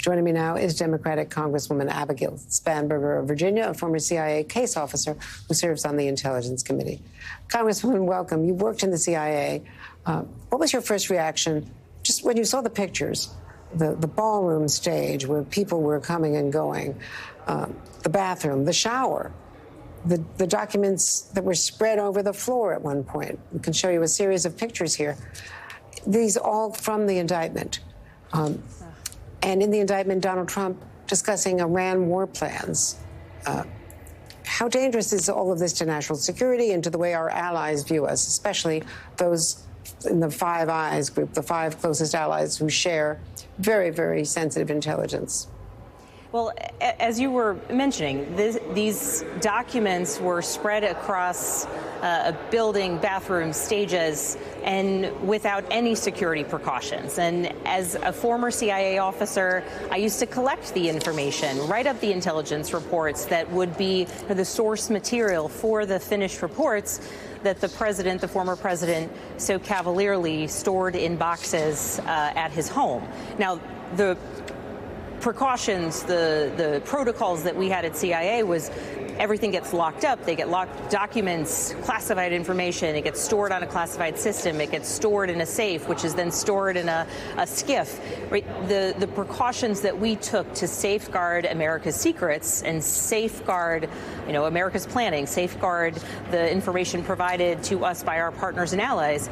Joining me now is Democratic Congresswoman Abigail Spanberger of Virginia, a former CIA case officer who serves on the Intelligence Committee. Congresswoman, welcome. You worked in the CIA. What was your first reaction just when you saw the pictures, the ballroom stage where people were coming and going, the bathroom, the shower, the documents that were spread over the floor at one point? We can show you a series of pictures here. These all from the indictment. And in the indictment, Donald Trump discussing Iran war plans. How dangerous is all of this to national security and to the way our allies view us, especially those in the Five Eyes group, the five closest allies who share very, very sensitive intelligence? Well, as you were mentioning, these documents were spread across a building, bathrooms, stages, and without any security precautions. And as a former CIA officer, I used to collect the information, write up the intelligence reports that would be the source material for the finished reports that the president, the former president, so cavalierly stored in boxes at his home. Now, the precautions, the protocols that we had at CIA was everything gets locked up. They get locked, documents, classified information. It gets stored on a classified system. It gets stored in a safe, which is then stored in a SCIF. Right? The precautions that we took to safeguard America's secrets and safeguard, America's planning, safeguard the information provided to us by our partners and allies.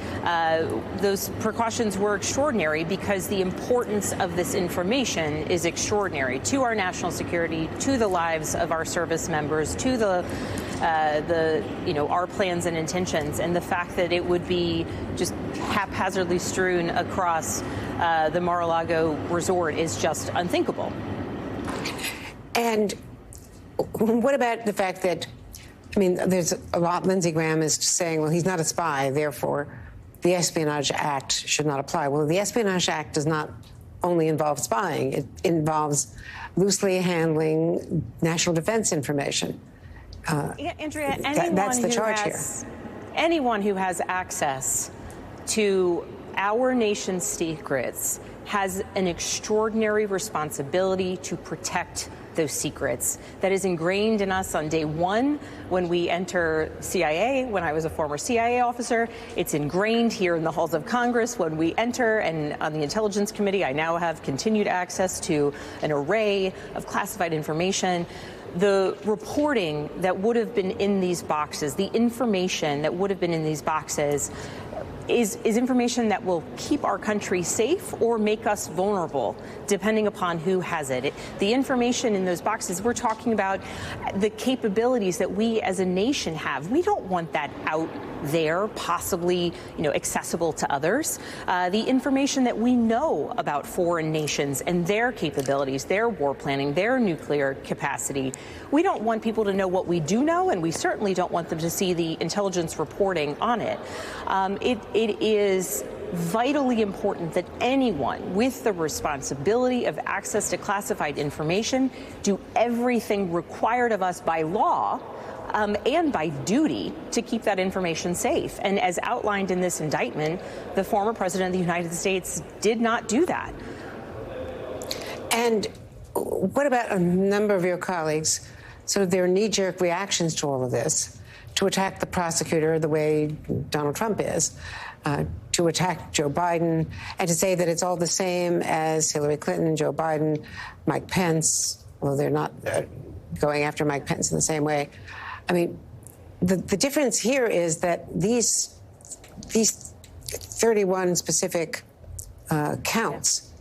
Those precautions were extraordinary because the importance of this information is extraordinary to our national security, to the lives of our service members, to our plans and intentions, and the fact that it would be just haphazardly strewn across the Mar-a-Lago resort is just unthinkable. And what about the fact that, there's a lot, Lindsey Graham is saying, well, he's not a spy, therefore the Espionage Act should not apply. Well, the Espionage Act does not only involve spying. It involves loosely handling national defense information. Andrea, that's the charge here. Anyone who has access to our nation's secrets has an extraordinary responsibility to protect those secrets. That is ingrained in us on day one when we enter CIA. When I was a former CIA officer, it's ingrained here in the halls of Congress when we enter, and on the Intelligence Committee, I now have continued access to an array of classified information. The reporting that would have been in these boxes, the information that would have been in these boxes, is information that will keep our country safe or make us vulnerable, depending upon who has it. The information in those boxes, we're talking about the capabilities that we as a nation have. We don't want that out there, possibly, accessible to others. The information that we know about foreign nations and their capabilities, their war planning, their nuclear capacity. We don't want people to know what we do know, and we certainly don't want them to see the intelligence reporting on it. It is vitally important that anyone with the responsibility of access to classified information do everything required of us by law and by duty to keep that information safe. And as outlined in this indictment, the former president of the United States did not do that. And what about a number of your colleagues, sort of their knee-jerk reactions to all of this, to attack the prosecutor the way Donald Trump is, to attack Joe Biden, and to say that it's all the same as Hillary Clinton, Joe Biden, Mike Pence, although they're not going after Mike Pence in the same way. The difference here is that these 31 specific counts,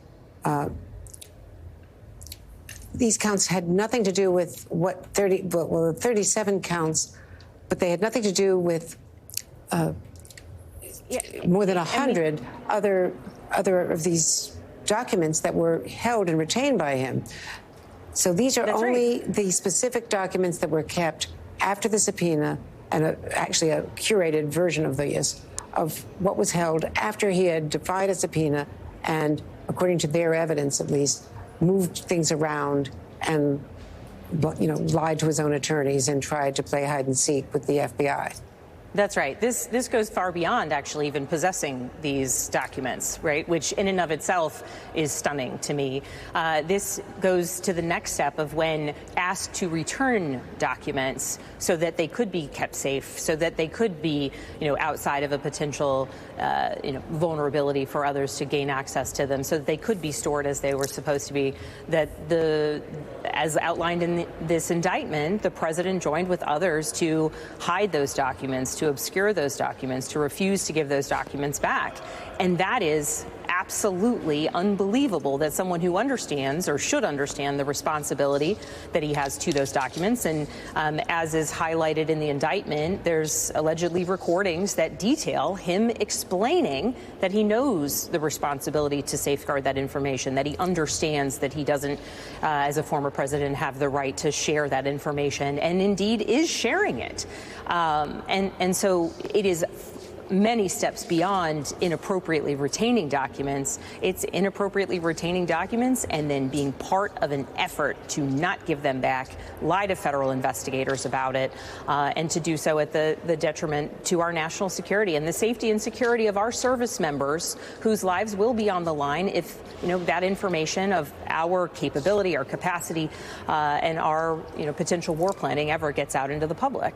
these counts had nothing to do with what 37 counts, but they had nothing to do with more than 100 other of these documents that were held and retained by him. So these are only the specific documents that were kept after the subpoena, and actually a curated version of these, of what was held after he had defied a subpoena and, according to their evidence at least, moved things around and lied to his own attorneys and tried to play hide and seek with the FBI. That's right. This goes far beyond actually even possessing these documents, right? Which in and of itself is stunning to me. This goes to the next step of when asked to return documents so that they could be kept safe, so that they could be, outside of a potential, vulnerability for others to gain access to them, so that they could be stored as they were supposed to be. As outlined in this indictment, the president joined with others to hide those documents, to obscure those documents, to refuse to give those documents back. And that is absolutely unbelievable that someone who understands or should understand the responsibility that he has to those documents. And as is highlighted in the indictment, there's allegedly recordings that detail him explaining that he knows the responsibility to safeguard that information, that he understands that he doesn't, as a former president, have the right to share that information, and indeed is sharing it. And so it is many steps beyond inappropriately retaining documents. It's inappropriately retaining documents and then being part of an effort to not give them back, lie to federal investigators about it, and to do so at the detriment to our national security and the safety and security of our service members, whose lives will be on the line if that information of our capability, our capacity, and our potential war planning ever gets out into the public.